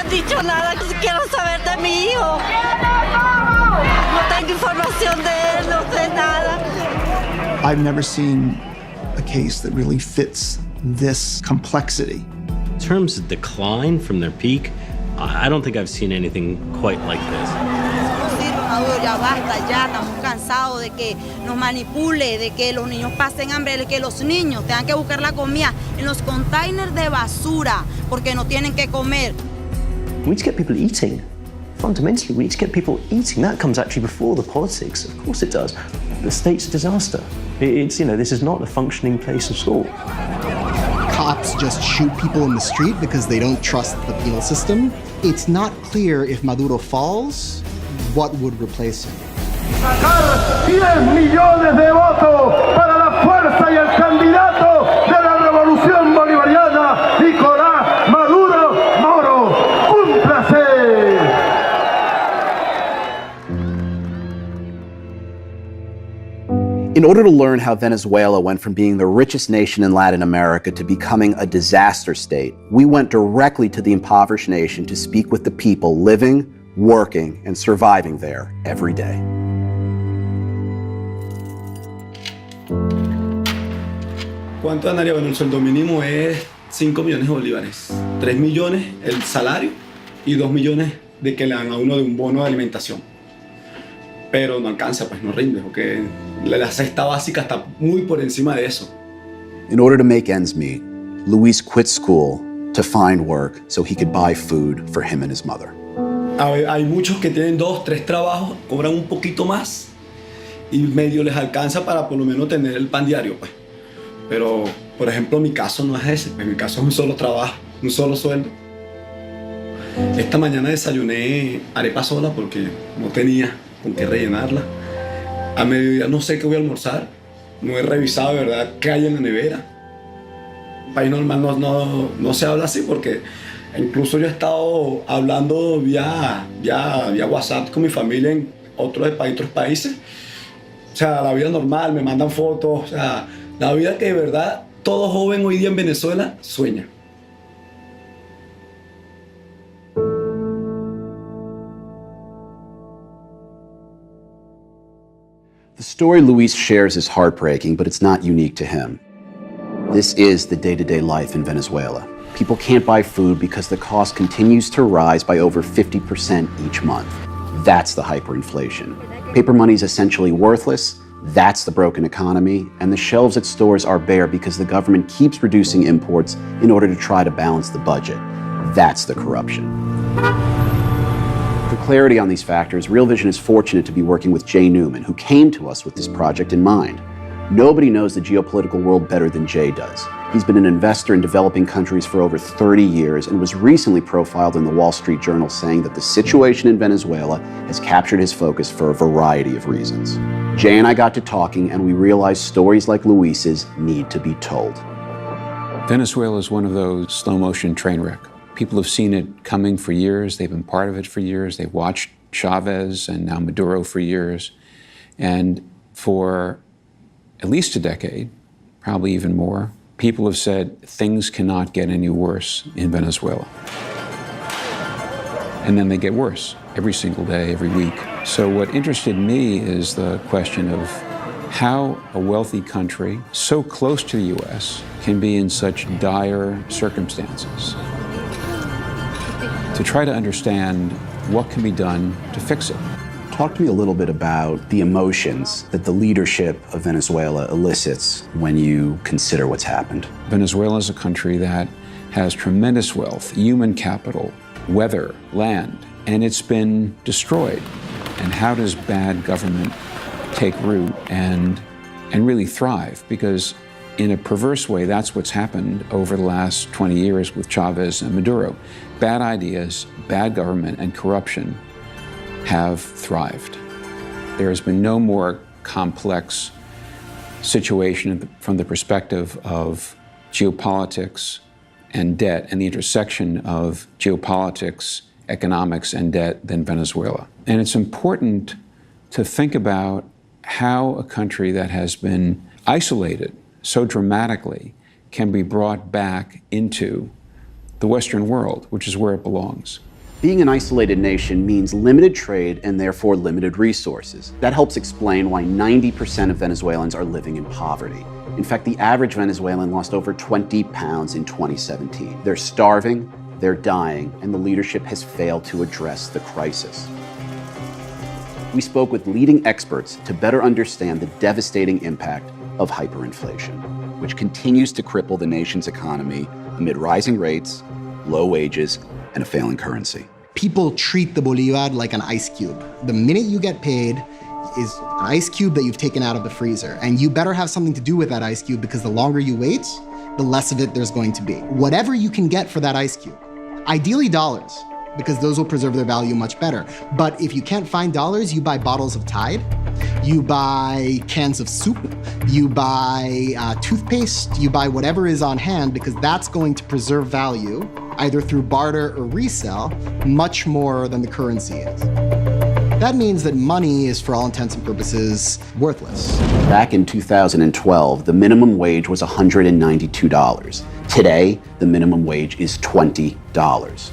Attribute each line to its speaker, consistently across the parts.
Speaker 1: han dicho nada. Quiero saber de mi hijo. No tengo información de él, no sé nada.
Speaker 2: I've never seen a case that really fits this complexity.
Speaker 3: In terms of decline from their peak, I don't think I've seen anything quite like this.
Speaker 4: Ya basta, ya estamos cansados de que nos manipule, de que los niños pasen hambre, de que los niños tengan que buscar la comida en los containers de basura porque no tienen que comer.
Speaker 5: We need to get people eating. Fundamentally, we need to get people eating. That comes actually before the politics. Of course it does. The state's a disaster. It's, you know, this is not a functioning place at all.
Speaker 6: Cops just shoot people in the street because they don't trust the penal system. It's not clear if Maduro falls, what would replace him.
Speaker 7: Sacar 10 millones de votos para la fuerza y el candidato de la revolución bolivariana, Nicolás Maduro Moro. ¡Cúmplase!
Speaker 8: In order to learn how Venezuela went from being the richest nation in Latin America to becoming a disaster state, we went directly to the impoverished nation to speak with the people living, working, and surviving there every day.
Speaker 9: ¿Cuánto ganaría? Bueno, el sueldo mínimo es 5 millones de bolívares. 3 millones el salario y 2 millones de que le dan a uno de un bono de alimentación. Pero no alcanza, pues no rinde, porque la cesta básica está muy por encima de eso.
Speaker 8: In order to make ends meet, Luis quit school to find work so he could buy food for him and his mother.
Speaker 9: Hay muchos que tienen 2, 3 trabajos, cobran un poquito más y medio les alcanza para por lo menos tener el pan diario, pues. Pero, por ejemplo, mi caso no es ese, pues mi caso es un solo trabajo, un solo sueldo. Esta mañana desayuné arepa sola porque no tenía con qué rellenarla. A mediodía no sé qué voy a almorzar, no he revisado de verdad qué hay en la nevera. En país normal no se habla así porque incluso yo he estado hablando vía WhatsApp con mi familia en otros países. O sea, la vida normal, me mandan fotos, o sea, la vida que de verdad todo joven hoy día en Venezuela sueña.
Speaker 8: The story Luis shares is heartbreaking, but it's not unique to him. This is the day-to-day life in Venezuela. People can't buy food because the cost continues to rise by over 50% each month. That's the hyperinflation. Paper money is essentially worthless. That's the broken economy. And the shelves at stores are bare because the government keeps reducing imports in order to try to balance the budget. That's the corruption. For clarity on these factors, Real Vision is fortunate to be working with Jay Newman, who came to us with this project in mind. Nobody knows the geopolitical world better than Jay does. He's been an investor in developing countries for over 30 years and was recently profiled in the Wall Street Journal saying that the situation in Venezuela has captured his focus for a variety of reasons. Jay and I got to talking and we realized stories like Luis's need to be told.
Speaker 10: Venezuela is one of those slow-motion train wreck. People have seen it coming for years. They've been part of it for years. They've watched Chavez and now Maduro for years. And for at least a decade, probably even more, people have said things cannot get any worse in Venezuela. And then they get worse every single day, every week. So what interested me is the question of how a wealthy country so close to the US can be in such dire circumstances. To try to understand what can be done to fix it.
Speaker 8: Talk to me a little bit about the emotions that the leadership of Venezuela elicits when you consider what's happened.
Speaker 10: Venezuela is a country that has tremendous wealth, human capital, weather, land, and it's been destroyed. And how does bad government take root and really thrive? Because in a perverse way, that's what's happened over the last 20 years with Chavez and Maduro. Bad ideas, bad government, and corruption have thrived. There has been no more complex situation from the perspective of geopolitics and debt and the intersection of geopolitics, economics, and debt than Venezuela. And it's important to think about how a country that has been isolated so dramatically can be brought back into the Western world, which is where it belongs.
Speaker 8: Being an isolated nation means limited trade and therefore limited resources. That helps explain why 90% of Venezuelans are living in poverty. In fact, the average Venezuelan lost over 20 pounds in 2017. They're starving, they're dying, and the leadership has failed to address the crisis. We spoke with leading experts to better understand the devastating impact of hyperinflation, which continues to cripple the nation's economy amid rising rates, low wages, and a failing currency.
Speaker 6: People treat the Bolivar like an ice cube. The minute you get paid is an ice cube that you've taken out of the freezer. And you better have something to do with that ice cube, because the longer you wait, the less of it there's going to be. Whatever you can get for that ice cube, ideally dollars, because those will preserve their value much better. But if you can't find dollars, you buy bottles of Tide, you buy cans of soup, you buy toothpaste, you buy whatever is on hand, because that's going to preserve value, either through barter or resell, much more than the currency is. That means that money is, for all intents and purposes, worthless.
Speaker 8: Back in 2012, the minimum wage was $192. Today, the minimum wage is $20.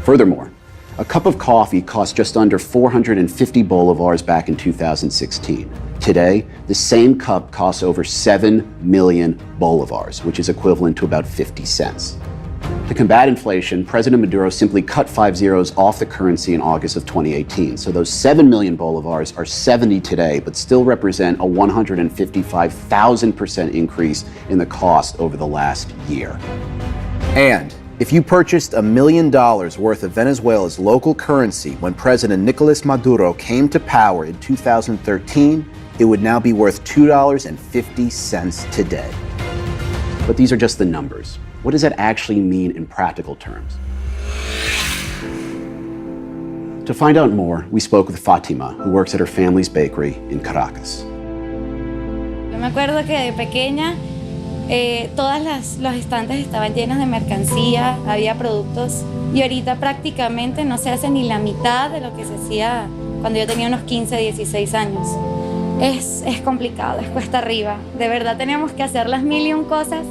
Speaker 8: Furthermore, a cup of coffee cost just under 450 bolivars back in 2016. Today, the same cup costs over 7 million bolivars, which is equivalent to about 50 cents. To combat inflation, President Maduro simply cut 5 zeros off the currency in August of 2018. So those 7 million bolivars are 70 today, but still represent a 155,000% increase in the cost over the last year.
Speaker 11: And if you purchased $1 million worth of Venezuela's local currency when President Nicolas Maduro came to power in 2013, it would now be worth $2.50 today.
Speaker 8: But these are just the numbers. What does that actually mean in practical terms? To find out more, we spoke with Fatima, who works at her family's bakery in Caracas.
Speaker 12: Yo me acuerdo que de pequeña todas los estantes estaban llenos de mercancía, había productos, y ahorita prácticamente no se hace ni la mitad de lo que se hacía cuando yo tenía unos 15, 16 años. Es complicado, es cuesta arriba. De verdad tenemos que hacer las mil y un cosas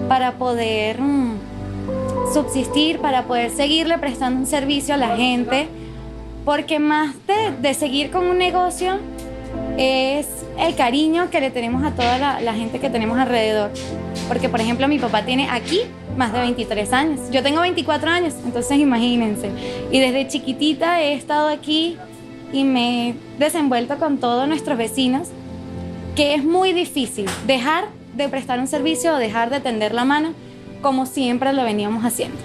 Speaker 12: para poder subsistir, para poder seguirle prestando un servicio a la gente, porque más de seguir con un negocio es el cariño que le tenemos a toda la gente que tenemos alrededor. Porque, por ejemplo, mi papá tiene aquí más de 23 años. Yo tengo 24 años, entonces imagínense. Y desde chiquitita he estado aquí y me he desenvuelto con todos nuestros vecinos, que es muy difícil dejar de prestar un servicio o dejar de tender la mano como siempre lo veníamos haciendo.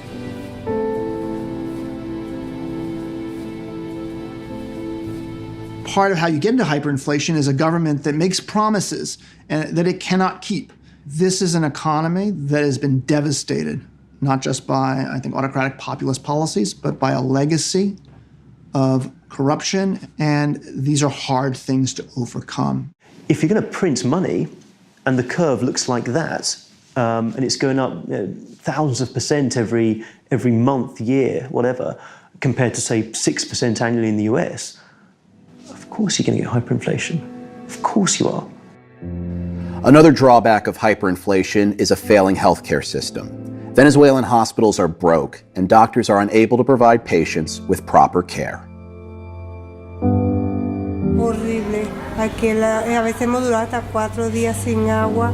Speaker 2: Part of how you get into hyperinflation is a government that makes promises and that it cannot keep. This is an economy that has been devastated, not just by, I think, autocratic populist policies, but by a legacy of corruption, and these are hard things to overcome.
Speaker 5: If you're going to print money, and the curve looks like that, and it's going up thousands of percent every month, year, whatever, compared to, say, 6% annually in the US, of course you're going to get hyperinflation. Of course you are.
Speaker 11: Another drawback of hyperinflation is a failing healthcare system. Venezuelan hospitals are broke, and doctors are unable to provide patients with proper care.
Speaker 13: Horrible. Aquí a veces hemos durado hasta 4 días sin agua.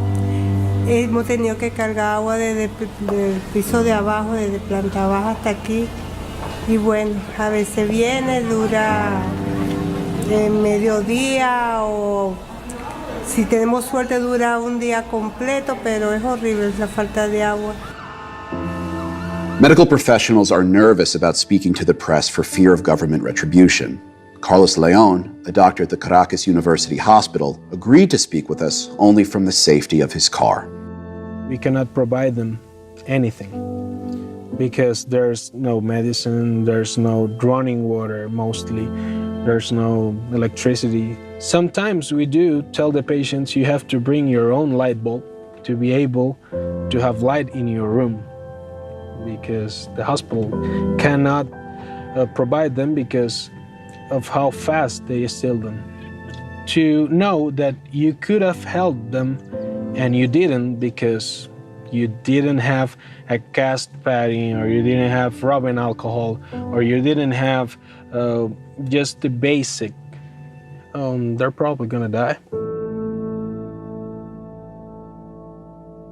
Speaker 13: Hemos tenido que cargar agua desde el piso de abajo, desde planta baja hasta aquí. Y bueno, a veces viene, dura mediodía o si tenemos suerte dura un día completo, pero es horrible la falta de agua.
Speaker 8: Medical professionals are nervous about speaking to the press for fear of government retribution. Carlos Leon, a doctor at the Caracas University Hospital, agreed to speak with us only from the safety of his car.
Speaker 14: We cannot provide them anything because there's no medicine, there's no running water mostly, there's no electricity. Sometimes we do tell the patients you have to bring your own light bulb to be able to have light in your room because the hospital cannot provide them because of how fast they steal them. To know that you could have helped them and you didn't because you didn't have a cast padding, or you didn't have rubbing alcohol, or you didn't have just the basic, they're probably gonna die.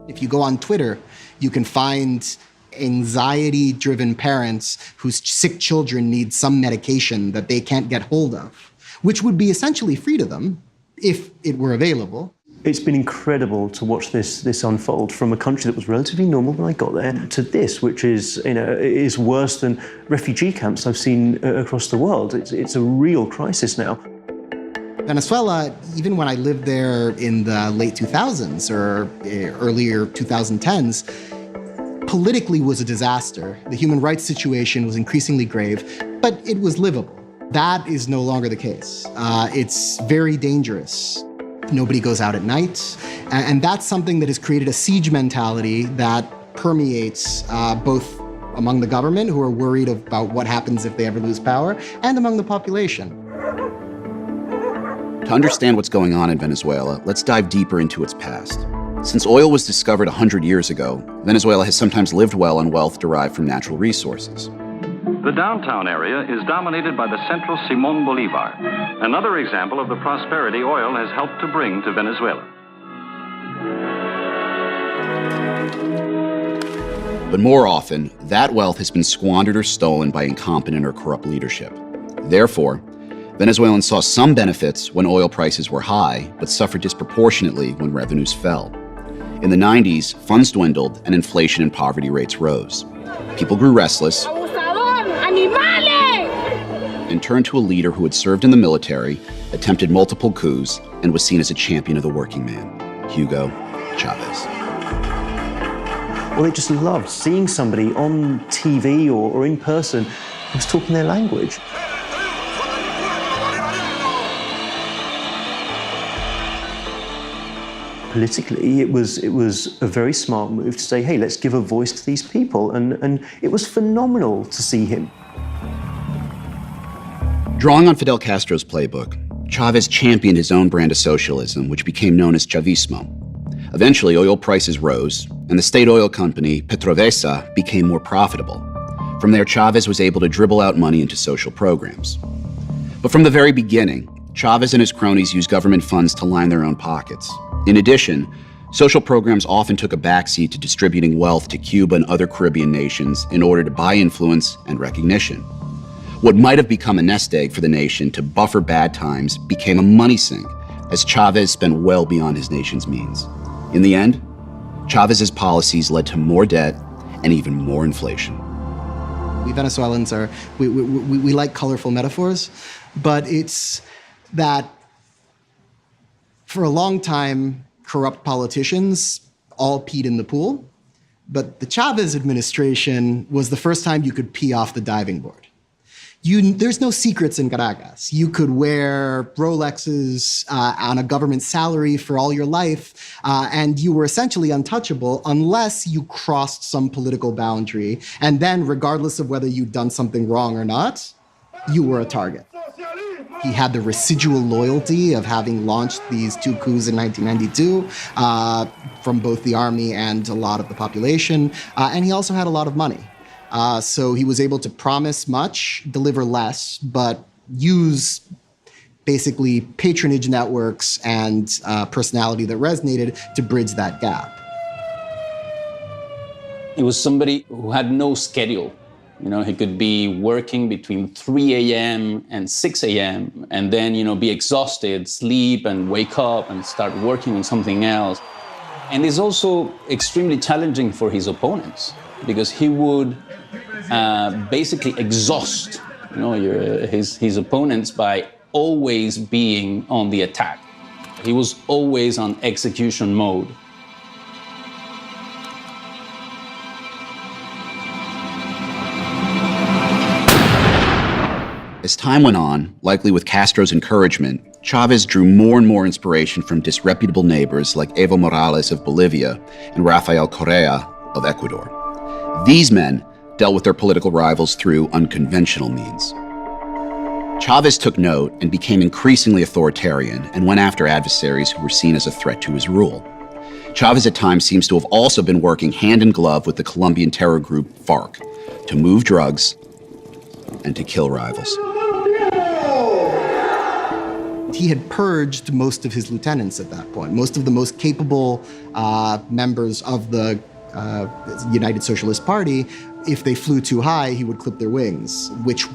Speaker 6: If you go on Twitter, you can find anxiety-driven parents whose sick children need some medication that they can't get hold of, which would be essentially free to them if it were available.
Speaker 5: It's been incredible to watch this unfold from a country that was relatively normal when I got there to this, which is, is worse than refugee camps I've seen across the world. It's a real crisis now.
Speaker 6: Venezuela, even when I lived there in the late 2000s or earlier 2010s, politically was a disaster. The human rights situation was increasingly grave, but it was livable. That is no longer the case. It's very dangerous. Nobody goes out at night. And that's something that has created a siege mentality that permeates both among the government, who are worried about what happens if they ever lose power, and among the population.
Speaker 8: To understand what's going on in Venezuela, let's dive deeper into its past. Since oil was discovered 100 years ago, Venezuela has sometimes lived well on wealth derived from natural resources.
Speaker 15: The downtown area is dominated by the central Simón Bolívar, another example of the prosperity oil has helped to bring to Venezuela.
Speaker 8: But more often, that wealth has been squandered or stolen by incompetent or corrupt leadership. Therefore, Venezuelans saw some benefits when oil prices were high, but suffered disproportionately when revenues fell. In the 90s, funds dwindled and inflation and poverty rates rose. People grew restless and turned to a leader who had served in the military, attempted multiple coups, and was seen as a champion of the working man, Hugo Chavez.
Speaker 5: Well, they just loved seeing somebody on TV or in person who was talking their language. Politically, it was a very smart move to say, hey, let's give a voice to these people. And it was phenomenal to see him.
Speaker 8: Drawing on Fidel Castro's playbook, Chavez championed his own brand of socialism, which became known as Chavismo. Eventually, oil prices rose, and the state oil company, PDVSA, became more profitable. From there, Chavez was able to dribble out money into social programs. But from the very beginning, Chavez and his cronies used government funds to line their own pockets. In addition, social programs often took a backseat to distributing wealth to Cuba and other Caribbean nations in order to buy influence and recognition. What might have become a nest egg for the nation to buffer bad times became a money sink, as Chavez spent well beyond his nation's means. In the end, Chavez's policies led to more debt and even more inflation.
Speaker 6: We Venezuelans we like colorful metaphors, but it's that for a long time, corrupt politicians all peed in the pool, but the Chavez administration was the first time you could pee off the diving board. There's no secrets in Caracas. You could wear Rolexes on a government salary for all your life, and you were essentially untouchable unless you crossed some political boundary. And then, regardless of whether you'd done something wrong or not, you were a target. He had the residual loyalty of having launched these 2 coups in 1992 from both the army and a lot of the population, and he also had a lot of money. So he was able to promise much, deliver less, but use basically patronage networks and personality that resonated to bridge that gap.
Speaker 16: He was somebody who had no schedule. You know, he could be working between 3 a.m. and 6 a.m. and then, be exhausted, sleep and wake up and start working on something else. And it's also extremely challenging for his opponents because he would basically exhaust, his opponents by always being on the attack. He was always on execution mode.
Speaker 8: As time went on, likely with Castro's encouragement, Chavez drew more and more inspiration from disreputable neighbors like Evo Morales of Bolivia and Rafael Correa of Ecuador. These men dealt with their political rivals through unconventional means. Chavez took note and became increasingly authoritarian and went after adversaries who were seen as a threat to his rule. Chavez at times seems to have also been working hand in glove with the Colombian terror group FARC to move drugs and to kill rivals.
Speaker 6: He had purged most of his lieutenants at that point. Most of the most capable members of the United Socialist Party, if they flew too high, he would clip their wings, which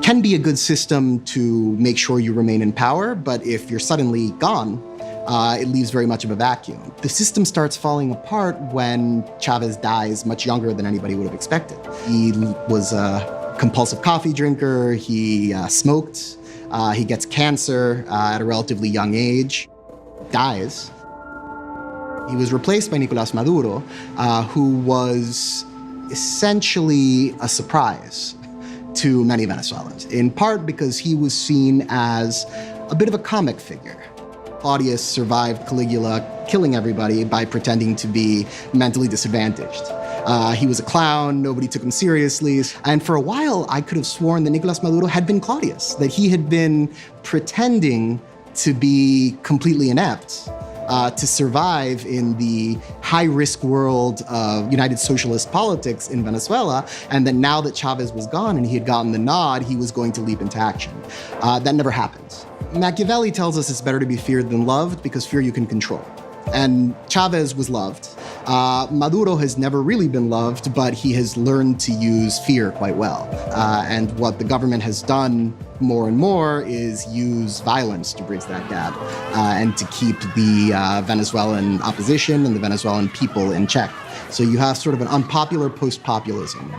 Speaker 6: can be a good system to make sure you remain in power, but if you're suddenly gone, it leaves very much of a vacuum. The system starts falling apart when Chavez dies much younger than anybody would have expected. He was a compulsive coffee drinker, he smoked, he gets cancer at a relatively young age, dies. He was replaced by Nicolás Maduro, who was essentially a surprise to many Venezuelans, in part because he was seen as a bit of a comic figure. Claudius survived Caligula killing everybody by pretending to be mentally disadvantaged. He was a clown, nobody took him seriously. And for a while, I could have sworn that Nicolás Maduro had been Claudius, that he had been pretending to be completely inept, to survive in the high-risk world of United Socialist politics in Venezuela, and that now that Chavez was gone and he had gotten the nod, he was going to leap into action. That never happened. Machiavelli tells us it's better to be feared than loved because fear you can control. And Chavez was loved. Maduro has never really been loved, but he has learned to use fear quite well. And what the government has done more and more is use violence to bridge that gap and to keep the Venezuelan opposition and the Venezuelan people in check. So you have sort of an unpopular post-populism.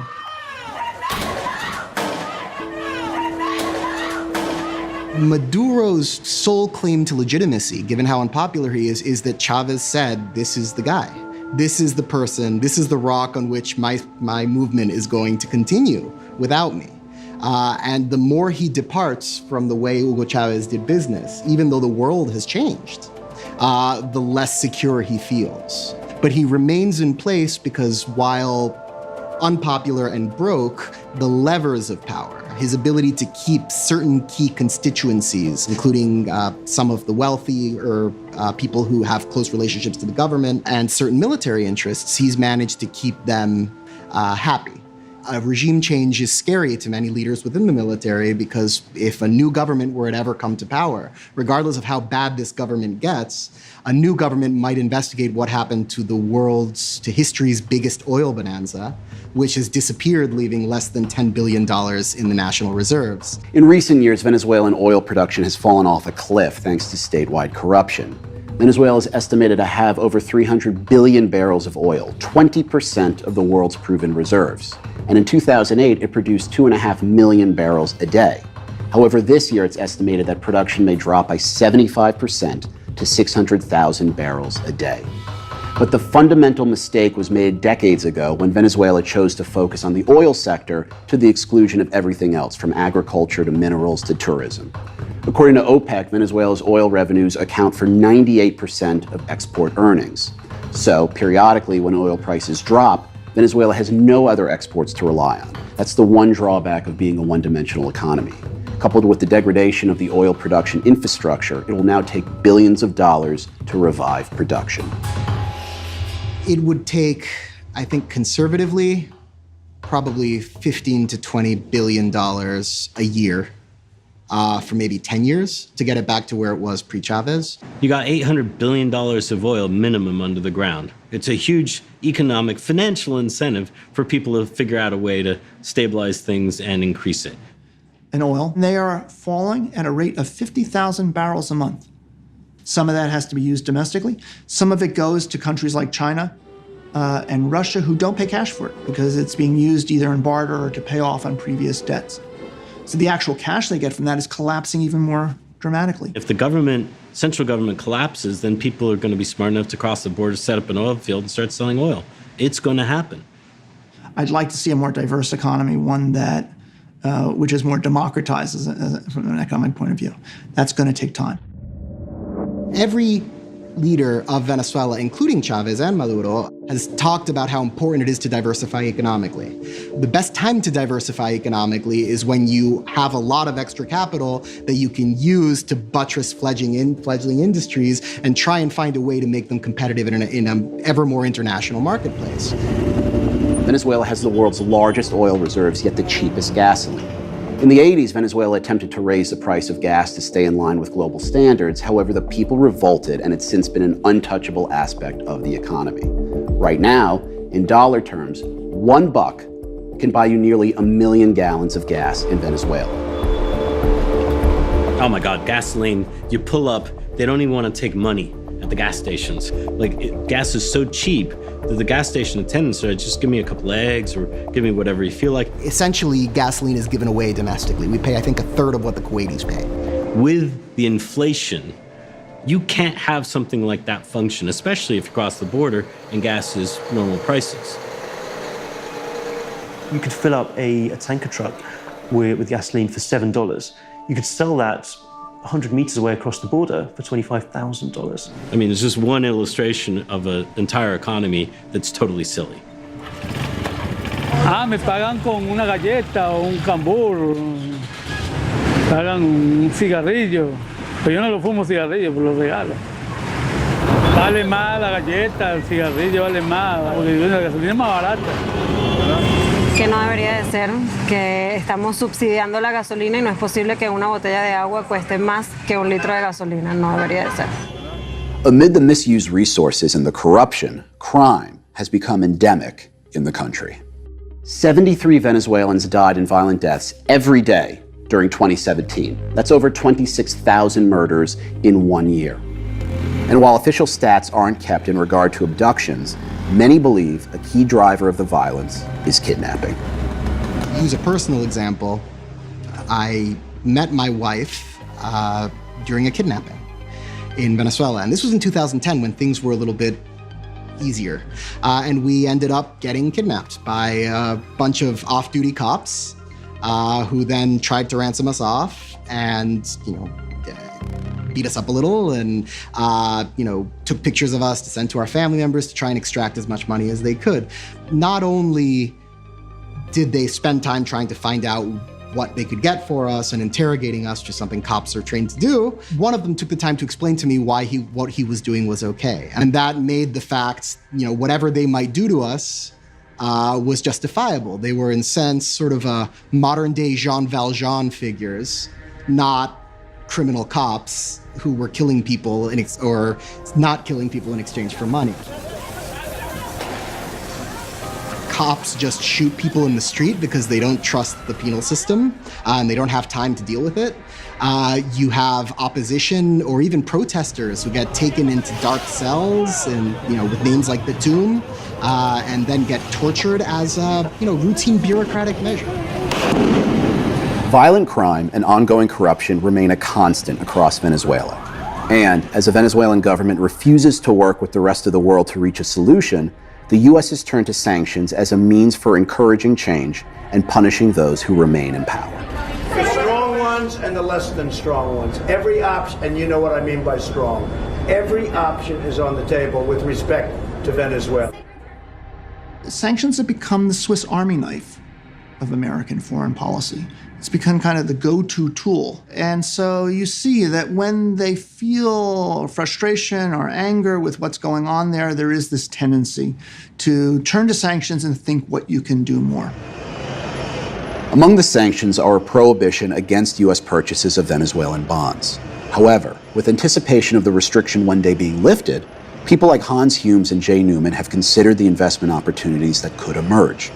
Speaker 6: Maduro's sole claim to legitimacy, given how unpopular he is that Chavez said, this is the guy. This is the person, this is the rock on which my movement is going to continue without me. And the more he departs from the way Hugo Chavez did business, even though the world has changed, the less secure he feels. But he remains in place because while unpopular and broke, the levers of power, his ability to keep certain key constituencies, including some of the wealthy or people who have close relationships to the government and certain military interests, he's managed to keep them happy. A regime change is scary to many leaders within the military because if a new government were to ever come to power, regardless of how bad this government gets, a new government might investigate what happened to history's biggest oil bonanza, which has disappeared, leaving less than $10 billion in the national reserves.
Speaker 8: In recent years, Venezuelan oil production has fallen off a cliff thanks to statewide corruption. Venezuela is estimated to have over 300 billion barrels of oil, 20% of the world's proven reserves. And in 2008, it produced 2.5 million barrels a day. However, this year it's estimated that production may drop by 75% to 600,000 barrels a day. But the fundamental mistake was made decades ago when Venezuela chose to focus on the oil sector to the exclusion of everything else, from agriculture to minerals to tourism. According to OPEC, Venezuela's oil revenues account for 98% of export earnings. So, periodically, when oil prices drop, Venezuela has no other exports to rely on. That's the one drawback of being a one-dimensional economy. Coupled with the degradation of the oil production infrastructure, it will now take billions of dollars to revive production.
Speaker 6: It would take, I think conservatively, probably $15 to $20 billion a year for maybe 10 years to get it back to where it was pre-Chavez.
Speaker 3: You got $800 billion of oil minimum under the ground. It's a huge economic, financial incentive for people to figure out a way to stabilize things and increase it.
Speaker 2: In oil, they are falling at a rate of 50,000 barrels a month. Some of that has to be used domestically. Some of it goes to countries like China and Russia who don't pay cash for it because it's being used either in barter or to pay off on previous debts. So the actual cash they get from that is collapsing even more dramatically.
Speaker 3: If the central government collapses, then people are going to be smart enough to cross the border, set up an oil field and start selling oil. It's going to happen.
Speaker 2: I'd like to see a more diverse economy, one that which is more democratized from an economic point of view. That's going to take time.
Speaker 6: Every leader of Venezuela, including Chavez and Maduro, has talked about how important it is to diversify economically. The best time to diversify economically is when you have a lot of extra capital that you can use to buttress fledgling industries and try and find a way to make them competitive in an ever more international marketplace.
Speaker 8: Venezuela has the world's largest oil reserves, yet the cheapest gasoline. In the 80s, Venezuela attempted to raise the price of gas to stay in line with global standards. However, the people revolted, and it's since been an untouchable aspect of the economy. Right now, in dollar terms, $1 can buy you nearly 1 million gallons of gas in Venezuela.
Speaker 3: Oh my God, gasoline, you pull up, they don't even want to take money at the gas stations. Gas is so cheap that the gas station attendants are just give me a couple eggs or give me whatever you feel like.
Speaker 6: Essentially, gasoline is given away domestically. We pay, I think, 1/3 of what the Kuwaitis pay.
Speaker 3: With the inflation, you can't have something like that function, especially if you cross the border and gas is normal prices.
Speaker 5: You could fill up a tanker truck with gasoline for $7. You could sell that 100 meters away across the border for $25,000.
Speaker 3: I mean, it's just one illustration of an entire economy that's totally silly.
Speaker 17: Me pagan con una galleta o un cambur, pagan un cigarrillo, pero yo no lo fumo cigarrillo, pero lo regalo. Vale más la galleta, el cigarrillo vale más, porque la gasolina es más barata.
Speaker 18: Que no debería de ser, que estamos subsidiando la gasolina y no es posible que una botella de agua cueste más que un litro de gasolina, no debería de ser.
Speaker 8: Amid the misused resources and the corruption, crime has become endemic in the country. 73 Venezuelans died in violent deaths every day during 2017. That's over 26,000 murders in 1 year. And while official stats aren't kept in regard to abductions, many believe a key driver of the violence is kidnapping.
Speaker 6: To use a personal example, I met my wife during a kidnapping in Venezuela. And this was in 2010 when things were a little bit easier. And we ended up getting kidnapped by a bunch of off-duty cops who then tried to ransom us off and, beat us up a little and, took pictures of us to send to our family members to try and extract as much money as they could. Not only did they spend time trying to find out what they could get for us and interrogating us, just something cops are trained to do, one of them took the time to explain to me why what he was doing was okay. And that made the fact, whatever they might do to us was justifiable. They were, in a sense, sort of modern-day Jean Valjean figures, not criminal cops who were killing people or not killing people in exchange for money. Cops just shoot people in the street because they don't trust the penal system and they don't have time to deal with it. You have opposition or even protesters who get taken into dark cells and with names like the Tomb and then get tortured as a routine bureaucratic measure.
Speaker 8: Violent crime and ongoing corruption remain a constant across Venezuela. And as the Venezuelan government refuses to work with the rest of the world to reach a solution, the U.S. has turned to sanctions as a means for encouraging change and punishing those who remain in power.
Speaker 19: The strong ones and the less than strong ones. Every option, and you know what I mean by strong, every option is on the table with respect to Venezuela.
Speaker 2: Sanctions have become the Swiss Army knife of American foreign policy. It's become kind of the go-to tool. And so you see that when they feel frustration or anger with what's going on there is this tendency to turn to sanctions and think what you can do more.
Speaker 8: Among the sanctions are a prohibition against U.S. purchases of Venezuelan bonds. However, with anticipation of the restriction one day being lifted, people like Hans Humes and Jay Newman have considered the investment opportunities that could emerge.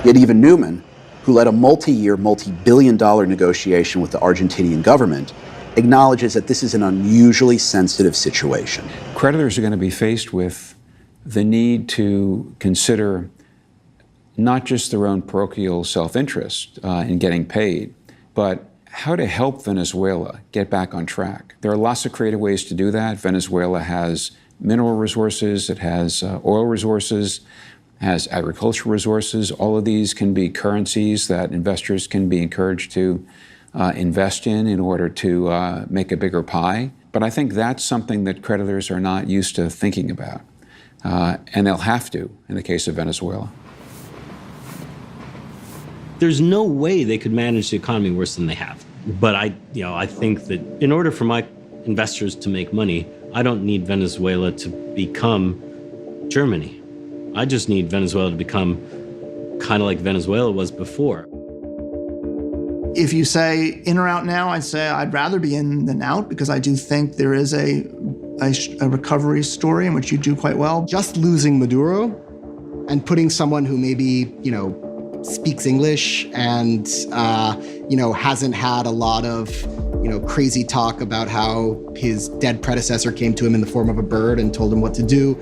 Speaker 8: Yet even Newman, who led a multi-year, multi-billion-dollar negotiation with the Argentinian government, acknowledges that this is an unusually sensitive situation.
Speaker 10: Creditors are going to be faced with the need to consider not just their own parochial self-interest in getting paid, but how to help Venezuela get back on track. There are lots of creative ways to do that. Venezuela has mineral resources, it has oil resources, has agricultural resources. All of these can be currencies that investors can be encouraged to invest in order to make a bigger pie. But I think that's something that creditors are not used to thinking about. And they'll have to in the case of Venezuela.
Speaker 3: There's no way they could manage the economy worse than they have. But I think that in order for my investors to make money, I don't need Venezuela to become Germany. I just need Venezuela to become kind of like Venezuela was before.
Speaker 2: If you say in or out now, I'd say I'd rather be in than out, because I do think there is a recovery story in which you do quite well.
Speaker 6: Just losing Maduro and putting someone who maybe, speaks English and, hasn't had a lot of, crazy talk about how his dead predecessor came to him in the form of a bird and told him what to do.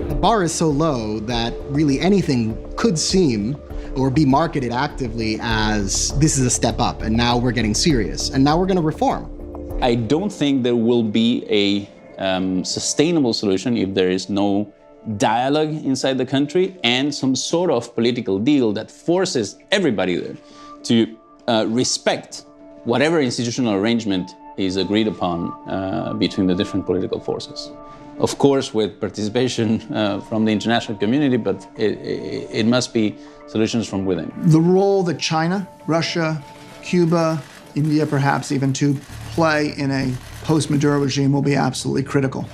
Speaker 6: The bar is so low that really anything could seem or be marketed actively as this is a step up, and now we're getting serious, and now we're going to reform.
Speaker 16: I don't think there will be a sustainable solution if there is no dialogue inside the country and some sort of political deal that forces everybody there to respect whatever institutional arrangement is agreed upon between the different political forces. Of course, with participation from the international community, but it must be solutions from within.
Speaker 2: The role that China, Russia, Cuba, India perhaps even to play in a post-Maduro regime will be absolutely critical.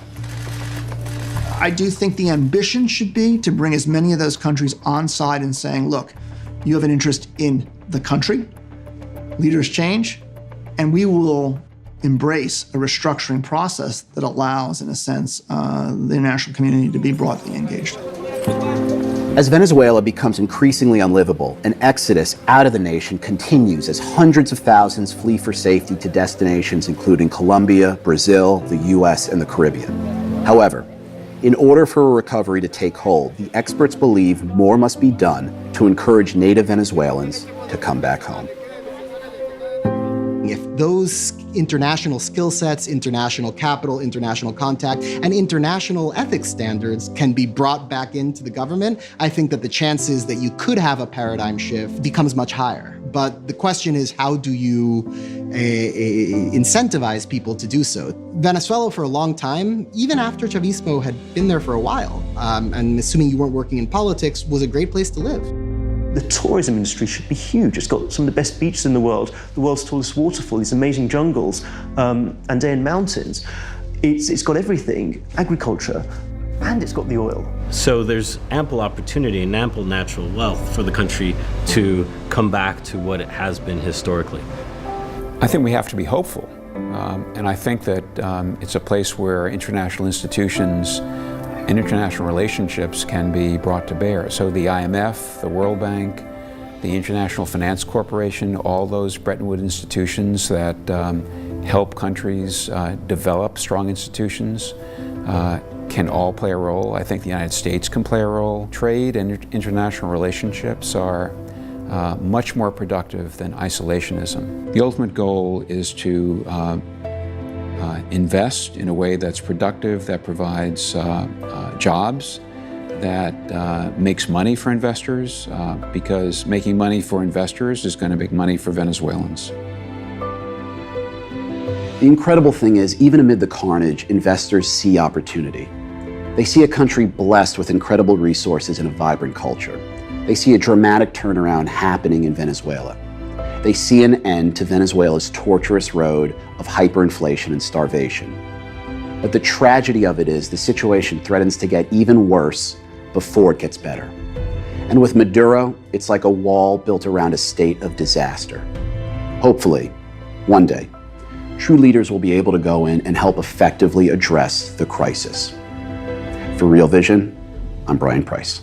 Speaker 2: I do think the ambition should be to bring as many of those countries on side and saying, look, you have an interest in the country, leaders change, and we will embrace a restructuring process that allows, in a sense, the international community to be broadly engaged.
Speaker 11: As Venezuela becomes increasingly unlivable, an exodus out of the nation continues as hundreds of thousands flee for safety to destinations including Colombia, Brazil, the US, and the Caribbean. However, in order for a recovery to take hold, the experts believe more must be done to encourage native Venezuelans to come back home.
Speaker 6: If those international skill sets, international capital, international contact, and international ethics standards can be brought back into the government, I think that the chances that you could have a paradigm shift becomes much higher. But the question is, how do you incentivize people to do so? Venezuela, for a long time, even after Chavismo had been there for a while, and assuming you weren't working in politics, was a great place to live.
Speaker 5: The tourism industry should be huge. It's got some of the best beaches in the world's tallest waterfall, these amazing jungles, Andean mountains. It's got everything, agriculture, and it's got the oil.
Speaker 3: So there's ample opportunity and ample natural wealth for the country to come back to what it has been historically.
Speaker 10: I think we have to be hopeful. And I think that it's a place where international institutions and international relationships can be brought to bear. So the IMF, the World Bank, the International Finance Corporation, all those Bretton Woods institutions that help countries develop strong institutions can all play a role. I think the United States can play a role. Trade and international relationships are much more productive than isolationism. The ultimate goal is to invest in a way that's productive, that provides jobs, that makes money for investors, because making money for investors is going to make money for Venezuelans.
Speaker 8: The incredible thing is, even amid the carnage, investors see opportunity. They see a country blessed with incredible resources and a vibrant culture. They see a dramatic turnaround happening in Venezuela. They see an end to Venezuela's torturous road of hyperinflation and starvation. But the tragedy of it is the situation threatens to get even worse before it gets better. And with Maduro, it's like a wall built around a state of disaster. Hopefully, one day, true leaders will be able to go in and help effectively address the crisis. For Real Vision, I'm Brian Price.